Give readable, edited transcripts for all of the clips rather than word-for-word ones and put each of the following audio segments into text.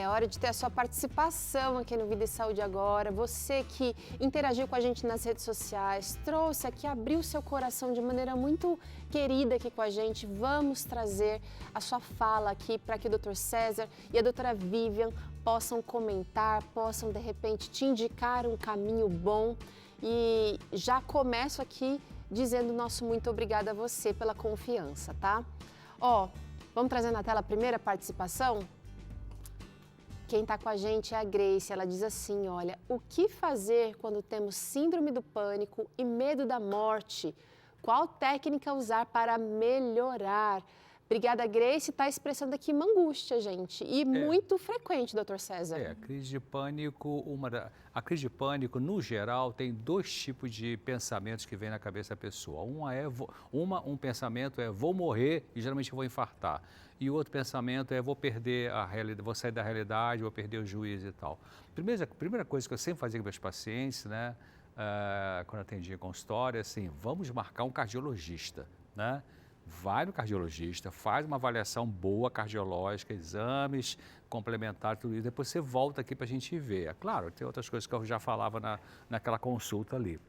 É hora de ter a sua participação aqui no Vida e Saúde Agora. Você que interagiu com a gente nas redes sociais, trouxe aqui, abriu seu coração de maneira muito querida aqui com a gente. Vamos trazer a sua fala aqui para que o Dr. César e a doutora Vivian possam comentar, possam de repente te indicar um caminho bom. E já começo aqui dizendo nosso muito obrigada a você pela confiança, tá? Vamos trazer na tela a primeira participação? Quem está com a gente é a Grace, ela diz assim, olha, o que fazer quando temos síndrome do pânico e medo da morte? Qual técnica usar para melhorar? Obrigada, Grace, está expressando aqui uma angústia, gente, e muito frequente, Dr. César. A crise de pânico, no geral, tem dois tipos de pensamentos que vêm na cabeça da pessoa. Um pensamento é vou morrer e geralmente vou infartar. E o outro pensamento é vou perder a realidade, vou sair da realidade, vou perder o juízo e tal. Primeira coisa que eu sempre fazia com meus pacientes, né, quando atendia consultório, é assim, vamos marcar um cardiologista, né? Vai no cardiologista, faz uma avaliação boa cardiológica, exames complementares, tudo isso. Depois você volta aqui para a gente ver. É claro, tem outras coisas que eu já falava naquela consulta ali.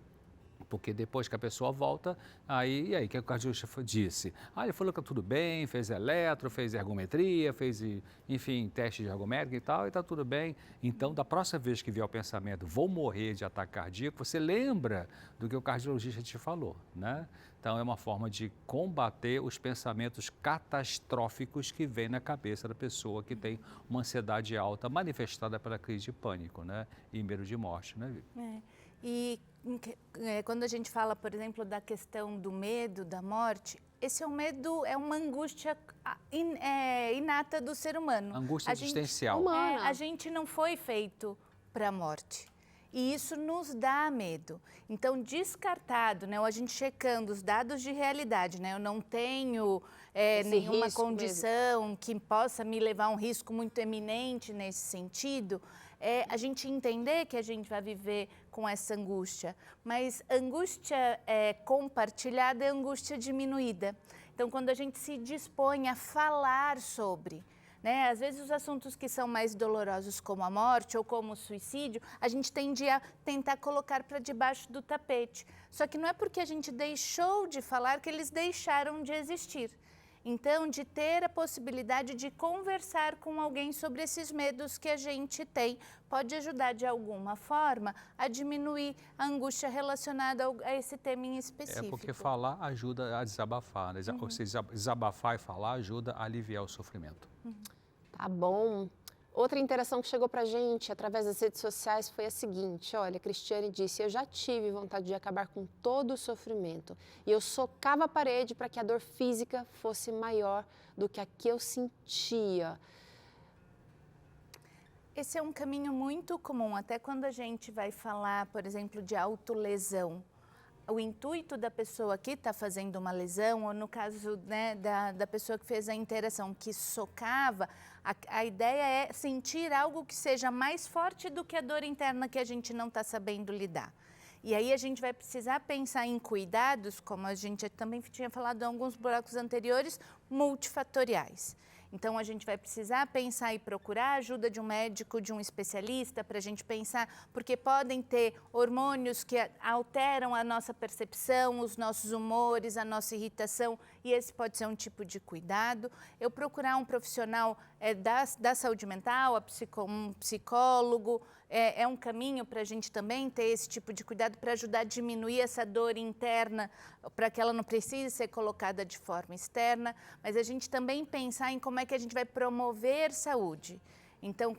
Porque depois que a pessoa volta, e aí, o que o cardiologista disse? Ele falou que tudo bem, fez eletro, fez ergometria, fez, enfim, teste de ergométrica e tal, e está tudo bem. Então, da próxima vez que vier o pensamento, vou morrer de ataque cardíaco, você lembra do que o cardiologista te falou, né? Então, é uma forma de combater os pensamentos catastróficos que vêm na cabeça da pessoa que tem uma ansiedade alta manifestada pela crise de pânico, né? E medo de morte, né, Vivi? E quando a gente fala, por exemplo, da questão do medo, da morte, esse é um medo, é uma angústia inata do ser humano. Angústia existencial. A gente não foi feito para a morte. E isso nos dá medo. Então, descartado, né, ou a gente checando os dados de realidade, né, eu não tenho nenhuma condição que possa me levar a um risco muito eminente nesse sentido, a gente entender que a gente vai viver com essa angústia. Mas angústia compartilhada é angústia diminuída. Então, quando a gente se dispõe a falar sobre, né, às vezes os assuntos que são mais dolorosos, como a morte ou como o suicídio, a gente tende a tentar colocar para debaixo do tapete. Só que não é porque a gente deixou de falar que eles deixaram de existir. Então, de ter a possibilidade de conversar com alguém sobre esses medos que a gente tem, pode ajudar de alguma forma a diminuir a angústia relacionada a esse tema em específico. Porque falar ajuda a desabafar, né? Você desabafar e falar ajuda a aliviar o sofrimento. Tá bom. Outra interação que chegou pra gente através das redes sociais foi a seguinte, olha, a Cristiane disse, eu já tive vontade de acabar com todo o sofrimento e eu socava a parede para que a dor física fosse maior do que a que eu sentia. Esse é um caminho muito comum, até quando a gente vai falar, por exemplo, de autolesão. O intuito da pessoa que está fazendo uma lesão, ou no caso, né, da pessoa que fez a interação, que socava, a ideia é sentir algo que seja mais forte do que a dor interna que a gente não está sabendo lidar. E aí a gente vai precisar pensar em cuidados, como a gente também tinha falado em alguns blocos anteriores, multifatoriais. Então, a gente vai precisar pensar e procurar a ajuda de um médico, de um especialista, para a gente pensar, porque podem ter hormônios que alteram a nossa percepção, os nossos humores, a nossa irritação, e esse pode ser um tipo de cuidado. Eu procurar um profissional da saúde mental, um psicólogo, é um caminho para a gente também ter esse tipo de cuidado para ajudar a diminuir essa dor interna, para que ela não precise ser colocada de forma externa, mas a gente também pensar em como é que a gente vai promover saúde. Então,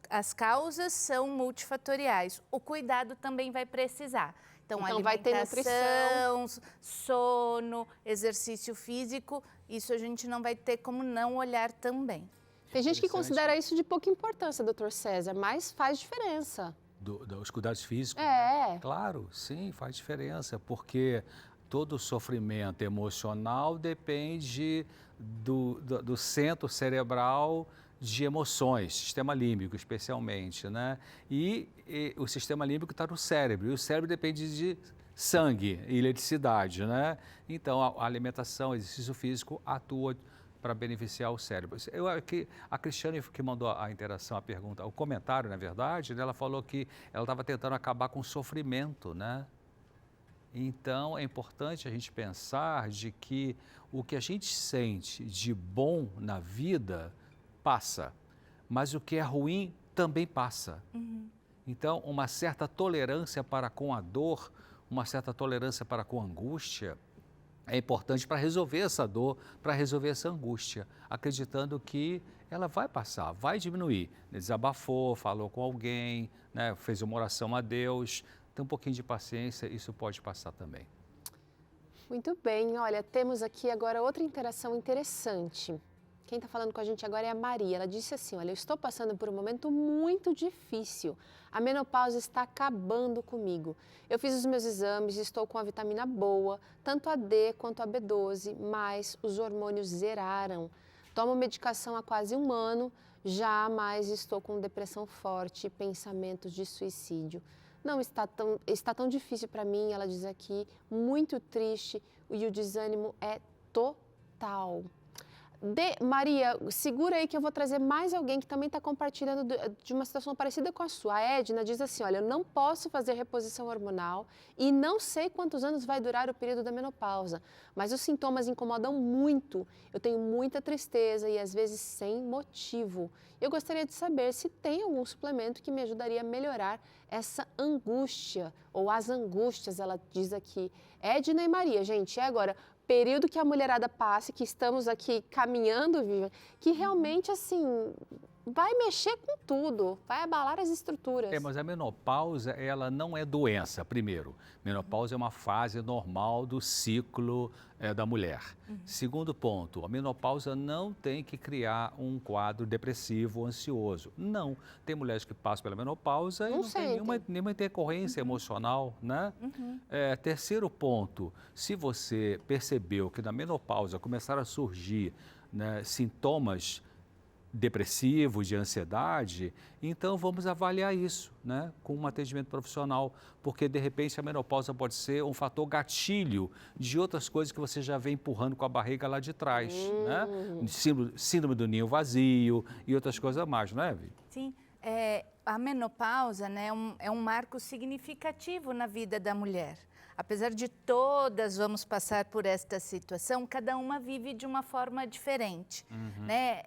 as causas são multifatoriais, o cuidado também vai precisar. Então alimentação, vai ter nutrição, sono, exercício físico, isso a gente não vai ter como não olhar também. Tem gente que considera isso de pouca importância, Dr. César, mas faz diferença. Dos cuidados físicos? Claro, sim, faz diferença, porque todo sofrimento emocional depende do centro cerebral de emoções, sistema límbico especialmente, né? E o sistema límbico está no cérebro, e o cérebro depende de sangue e eletricidade, né? Então, a alimentação, exercício físico atua para beneficiar o cérebro. Eu acho que a Cristiane que mandou a interação, a pergunta, o comentário, na verdade, né, ela falou que ela estava tentando acabar com o sofrimento, né? Então, é importante a gente pensar de que o que a gente sente de bom na vida passa, mas o que é ruim também passa. Então, uma certa tolerância para com a dor, uma certa tolerância para com a angústia, é importante para resolver essa dor, para resolver essa angústia, acreditando que ela vai passar, vai diminuir. Desabafou, falou com alguém, né, fez uma oração a Deus, tem um pouquinho de paciência, isso pode passar também. Muito bem, olha, temos aqui agora outra interação interessante. Quem está falando com a gente agora é a Maria. Ela disse assim, olha, eu estou passando por um momento muito difícil. A menopausa está acabando comigo. Eu fiz os meus exames, estou com a vitamina boa, tanto a D quanto a B12, mas os hormônios zeraram. Tomo medicação há quase 1 ano, mas estou com depressão forte e pensamentos de suicídio. Não está tão difícil para mim, ela diz aqui, muito triste e o desânimo é total. Maria, segura aí que eu vou trazer mais alguém que também está compartilhando de uma situação parecida com a sua. A Edna diz assim, olha, eu não posso fazer reposição hormonal e não sei quantos anos vai durar o período da menopausa, mas os sintomas incomodam muito. Eu tenho muita tristeza e às vezes sem motivo. Eu gostaria de saber se tem algum suplemento que me ajudaria a melhorar essa angústia, ou as angústias, ela diz aqui. Edna e Maria, gente, agora... período que a mulherada passe, que estamos aqui caminhando, Vivian, que realmente, assim, vai mexer com tudo, vai abalar as estruturas. Mas a menopausa, ela não é doença, primeiro. Menopausa é uma fase normal do ciclo da mulher. Segundo ponto, a menopausa não tem que criar um quadro depressivo ou ansioso. Não. Tem mulheres que passam pela menopausa e não tem nenhuma intercorrência emocional, né? Terceiro ponto, se você percebeu que na menopausa começaram a surgir, né, sintomas depressivo, de ansiedade, então vamos avaliar isso, né, com um atendimento profissional, porque de repente a menopausa pode ser um fator gatilho de outras coisas que você já vem empurrando com a barriga lá de trás, né? Síndrome do ninho vazio e outras coisas mais, não é, Vi? Sim, a menopausa, né, é um marco significativo na vida da mulher. Apesar de todas vamos passar por esta situação, cada uma vive de uma forma diferente. Né?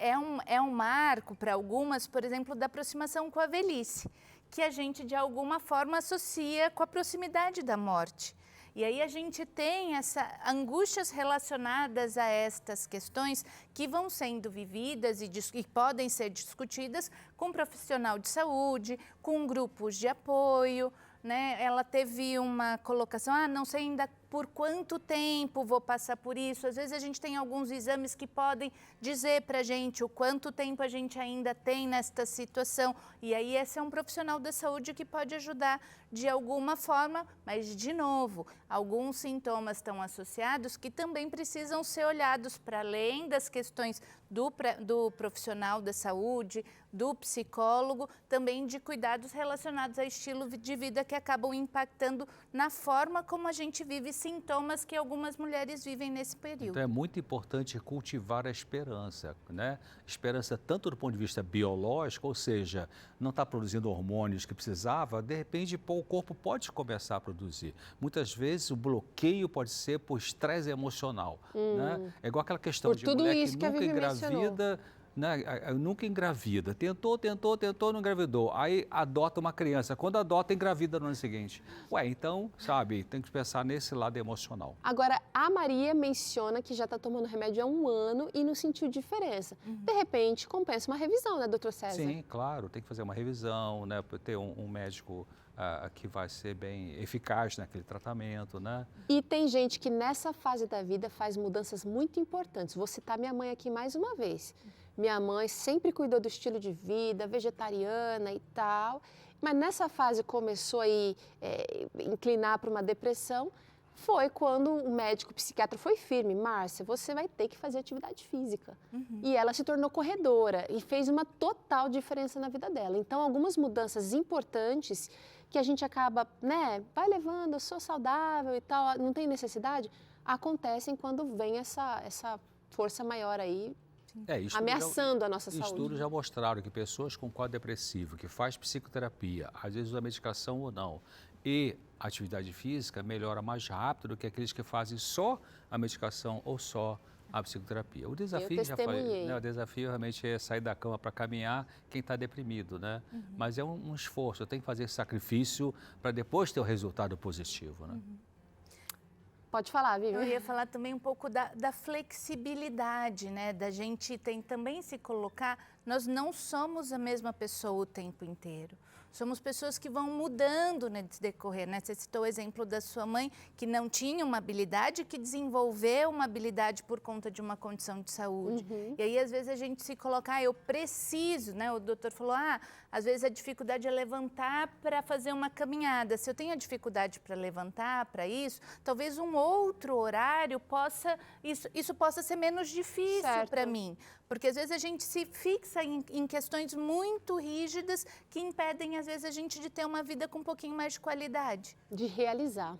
É um marco para algumas, por exemplo, da aproximação com a velhice, que a gente de alguma forma associa com a proximidade da morte. E aí a gente tem angústias relacionadas a estas questões que vão sendo vividas e podem ser discutidas com um profissional de saúde, com grupos de apoio. Né? Ela teve uma colocação, não sei ainda por quanto tempo vou passar por isso. Às vezes a gente tem alguns exames que podem dizer para a gente o quanto tempo a gente ainda tem nesta situação. E aí esse é um profissional da saúde que pode ajudar de alguma forma, mas de novo, alguns sintomas estão associados que também precisam ser olhados para além das questões do profissional da saúde, do psicólogo, também de cuidados relacionados a estilo de vida que acabam impactando na forma como a gente vive sintomas que algumas mulheres vivem nesse período. Então é muito importante cultivar a esperança, né? Esperança tanto do ponto de vista biológico, ou seja, não está produzindo hormônios que precisava, de repente o corpo pode começar a produzir. Muitas vezes o bloqueio pode ser por estresse emocional, né? É igual aquela questão por de tudo mulher isso que nunca engravida, né? Nunca engravida, tentou, não engravidou, aí adota uma criança, quando adota, engravida no ano seguinte. Então, sabe, tem que pensar nesse lado emocional. Agora, a Maria menciona que já está tomando remédio há 1 ano e não sentiu diferença. De repente, compensa uma revisão, né, doutor César? Sim, claro, tem que fazer uma revisão, né, ter um médico que vai ser bem eficaz naquele tratamento, né? E tem gente que nessa fase da vida faz mudanças muito importantes. Vou citar minha mãe aqui mais uma vez. Minha mãe sempre cuidou do estilo de vida, vegetariana e tal, mas nessa fase começou a inclinar para uma depressão, foi quando o médico psiquiatra foi firme, Márcia, você vai ter que fazer atividade física. E ela se tornou corredora e fez uma total diferença na vida dela. Então, algumas mudanças importantes que a gente acaba, né, vai levando, eu sou saudável e tal, não tem necessidade, acontecem quando vem essa força maior aí ameaçando a nossa saúde. Estudos já mostraram que pessoas com quadro depressivo, que faz psicoterapia, às vezes usa medicação ou não, e atividade física, melhora mais rápido do que aqueles que fazem só a medicação ou só a psicoterapia. O desafio o desafio realmente é sair da cama para caminhar quem está deprimido, né? Mas é um esforço, tem que fazer esse sacrifício para depois ter o resultado positivo, né? Pode falar, Vivi. Eu ia falar também um pouco da flexibilidade, né? Da gente também se colocar, nós não somos a mesma pessoa o tempo inteiro. Somos pessoas que vão mudando nesse decorrer, né? Você citou o exemplo da sua mãe, que não tinha uma habilidade, que desenvolveu uma habilidade por conta de uma condição de saúde. E aí, às vezes, a gente se coloca, eu preciso, né? O doutor falou, às vezes a dificuldade é levantar para fazer uma caminhada. Se eu tenho a dificuldade para levantar, para isso, talvez um outro horário isso possa ser menos difícil para mim. Porque às vezes a gente se fixa em questões muito rígidas que impedem, às vezes, a gente de ter uma vida com um pouquinho mais de qualidade. De realizar.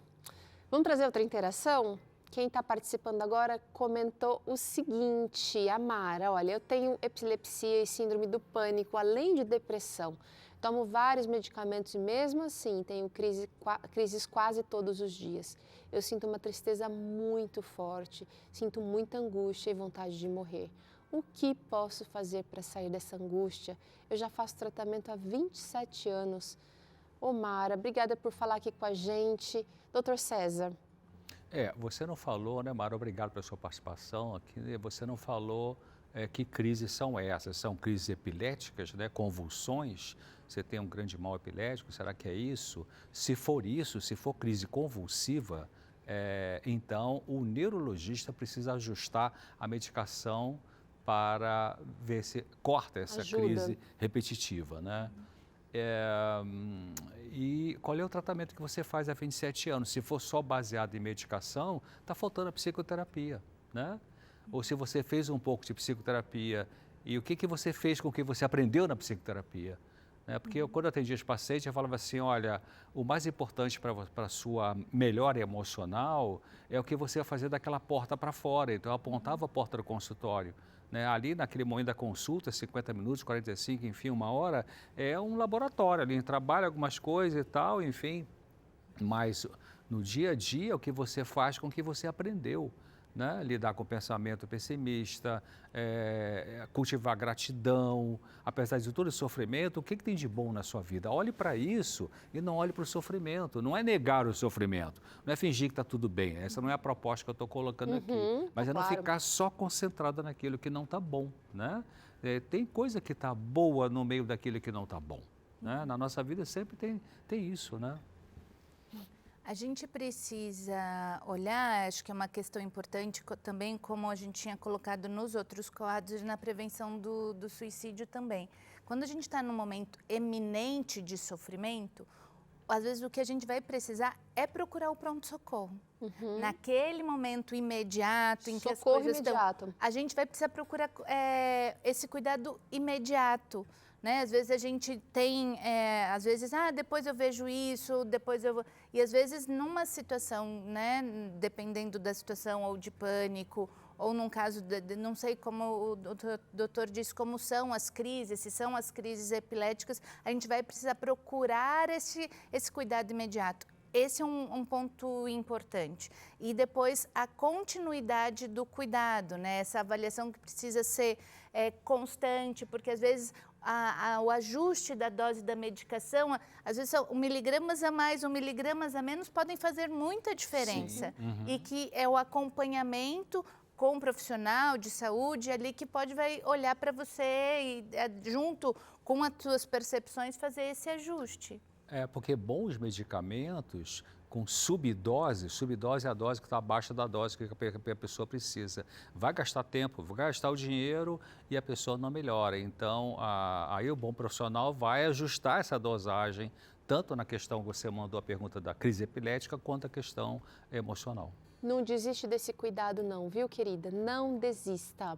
Vamos trazer outra interação? Quem está participando agora comentou o seguinte, a Mara, olha, eu tenho epilepsia e síndrome do pânico, além de depressão. Tomo vários medicamentos e mesmo assim tenho crises quase todos os dias. Eu sinto uma tristeza muito forte, sinto muita angústia e vontade de morrer. O que posso fazer para sair dessa angústia? Eu já faço tratamento há 27 anos. Ô Mara, obrigada por falar aqui com a gente. Doutor César. Você não falou, né, Mara? Obrigado pela sua participação aqui. Você não falou que crises são essas. São crises epiléticas, né, convulsões? Você tem um grande mal epilético, será que é isso? Se for isso, se for crise convulsiva, então o neurologista precisa ajustar a medicação para ver se corta essa crise repetitiva, né? E qual é o tratamento que você faz há 27 anos? Se for só baseado em medicação, está faltando a psicoterapia, né? Ou se você fez um pouco de psicoterapia, e o que você fez com o que você aprendeu na psicoterapia? Porque eu, quando atendia os pacientes, eu falava assim, olha, o mais importante para a sua melhora emocional é o que você vai fazer daquela porta para fora. Então, eu apontava a porta do consultório. Ali naquele momento da consulta, 50 minutos, 45, enfim, 1 hora, é um laboratório ali, trabalha algumas coisas e tal, enfim, mas no dia a dia o que você faz com o que você aprendeu, né? Lidar com o pensamento pessimista, cultivar gratidão, apesar de todo esse sofrimento, o que tem de bom na sua vida? Olhe para isso e não olhe para o sofrimento, não é negar o sofrimento, não é fingir que está tudo bem, essa não é a proposta que eu estou colocando aqui, mas é não ficar só concentrada naquilo que não está bom, né? Tem coisa que está boa no meio daquilo que não está bom, né? Na nossa vida sempre tem isso, né? A gente precisa olhar, acho que é uma questão importante também, como a gente tinha colocado nos outros quadros, na prevenção do suicídio também. Quando a gente está num momento eminente de sofrimento, às vezes o que a gente vai precisar é procurar o pronto-socorro. Naquele momento imediato em que as coisas estão... A gente vai precisar procurar esse cuidado imediato. Né? Às vezes a gente tem, às vezes, depois eu vejo isso, depois eu vou... E às vezes numa situação, né, dependendo da situação ou de pânico, ou num caso, não sei como o doutor disse, como são as crises, se são as crises epiléticas, a gente vai precisar procurar esse cuidado imediato. Esse é um ponto importante. E depois a continuidade do cuidado, né? Essa avaliação que precisa ser constante, porque às vezes o ajuste da dose da medicação, às vezes são 1 miligramas a mais, 1 miligramas a menos, podem fazer muita diferença. E que é o acompanhamento com um profissional de saúde ali que vai olhar para você e, junto com as suas percepções, fazer esse ajuste. Porque bons medicamentos com subdose é a dose que está abaixo da dose que a pessoa precisa. Vai gastar tempo, vai gastar o dinheiro e a pessoa não melhora. Então, aí o bom profissional vai ajustar essa dosagem, tanto na questão que você mandou a pergunta da crise epilética, quanto a questão emocional. Não desiste desse cuidado não, viu, querida? Não desista.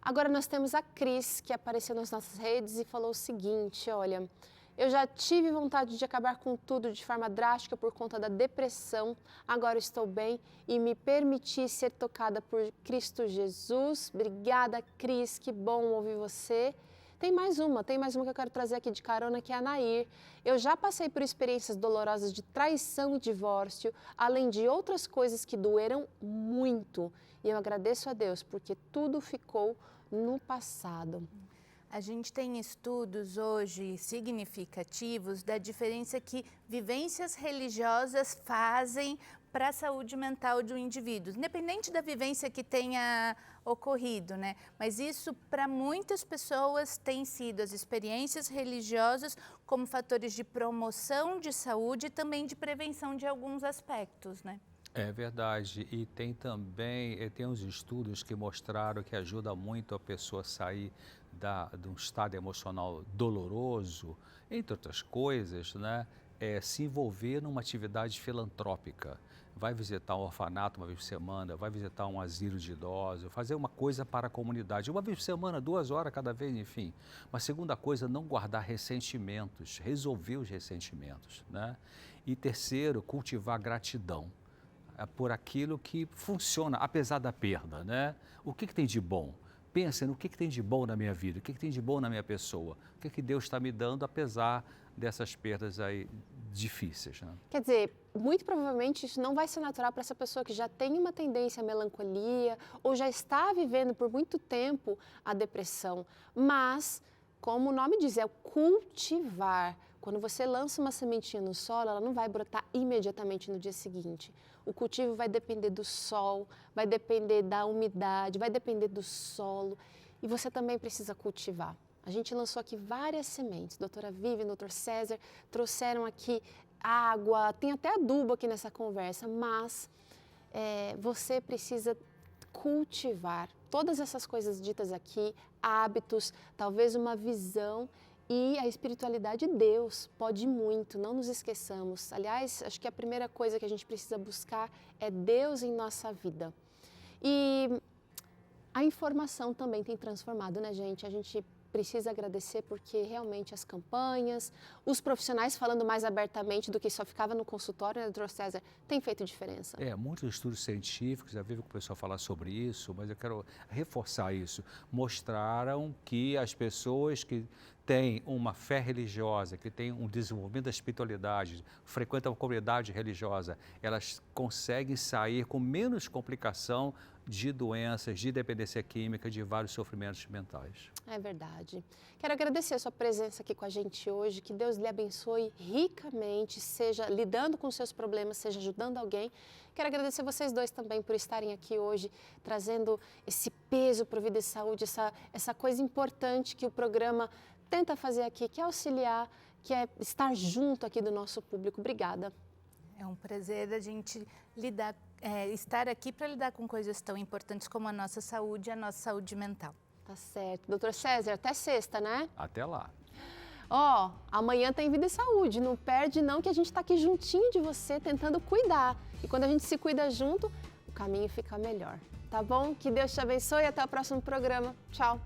Agora nós temos a Cris, que apareceu nas nossas redes e falou o seguinte, olha... Eu já tive vontade de acabar com tudo de forma drástica por conta da depressão. Agora estou bem e me permiti ser tocada por Cristo Jesus. Obrigada, Cris, que bom ouvir você. Tem mais uma que eu quero trazer aqui de carona, que é a Nair. Eu já passei por experiências dolorosas de traição e divórcio, além de outras coisas que doeram muito. E eu agradeço a Deus, porque tudo ficou no passado. A gente tem estudos hoje significativos da diferença que vivências religiosas fazem para a saúde mental de um indivíduo, independente da vivência que tenha ocorrido, né? Mas isso para muitas pessoas tem sido as experiências religiosas como fatores de promoção de saúde e também de prevenção de alguns aspectos, né? É verdade, e tem também, tem uns estudos que mostraram que ajuda muito a pessoa a sair de um estado emocional doloroso, entre outras coisas, né? Se envolver numa atividade filantrópica. Vai visitar um orfanato uma vez por semana, vai visitar um asilo de idosos, fazer uma coisa para a comunidade, uma vez por semana, 2 horas cada vez, enfim. Uma segunda coisa, não guardar ressentimentos, resolver os ressentimentos, né? E terceiro, cultivar gratidão por aquilo que funciona, apesar da perda, né? O que tem de bom? Pensa no que tem de bom na minha vida, o que tem de bom na minha pessoa, o que Deus está me dando apesar dessas perdas aí difíceis, né? Quer dizer, muito provavelmente isso não vai ser natural para essa pessoa que já tem uma tendência à melancolia ou já está vivendo por muito tempo a depressão, mas, como o nome diz, é o cultivar. Quando você lança uma sementinha no solo, ela não vai brotar imediatamente no dia seguinte. O cultivo vai depender do sol, vai depender da umidade, vai depender do solo. E você também precisa cultivar. A gente lançou aqui várias sementes. Doutora Vivian, doutor César trouxeram aqui água, tem até adubo aqui nessa conversa, mas você precisa cultivar todas essas coisas ditas aqui, hábitos, talvez uma visão. E a espiritualidade de Deus pode muito, não nos esqueçamos. Aliás, acho que a primeira coisa que a gente precisa buscar é Deus em nossa vida. E a informação também tem transformado, né, gente? A gente precisa agradecer porque realmente as campanhas, os profissionais falando mais abertamente do que só ficava no consultório, né, doutor César, tem feito diferença. Muitos estudos científicos, já vi o pessoal falar sobre isso, mas eu quero reforçar isso, mostraram que as pessoas que têm uma fé religiosa, que têm um desenvolvimento da espiritualidade, frequentam uma comunidade religiosa, elas conseguem sair com menos complicação de doenças, de dependência química, de vários sofrimentos mentais. É verdade. Quero agradecer a sua presença aqui com a gente hoje, que Deus lhe abençoe ricamente, seja lidando com os seus problemas, seja ajudando alguém. Quero agradecer vocês dois também por estarem aqui hoje, trazendo esse peso para a Vida e Saúde, essa coisa importante que o programa tenta fazer aqui, que é auxiliar, que é estar junto aqui do nosso público. Obrigada. É um prazer a gente estar aqui para lidar com coisas tão importantes como a nossa saúde e a nossa saúde mental. Tá certo. Doutor César, até sexta, né? Até lá. Amanhã tem Vida e Saúde. Não perde não, que a gente está aqui juntinho de você, tentando cuidar. E quando a gente se cuida junto, o caminho fica melhor. Tá bom? Que Deus te abençoe e até o próximo programa. Tchau.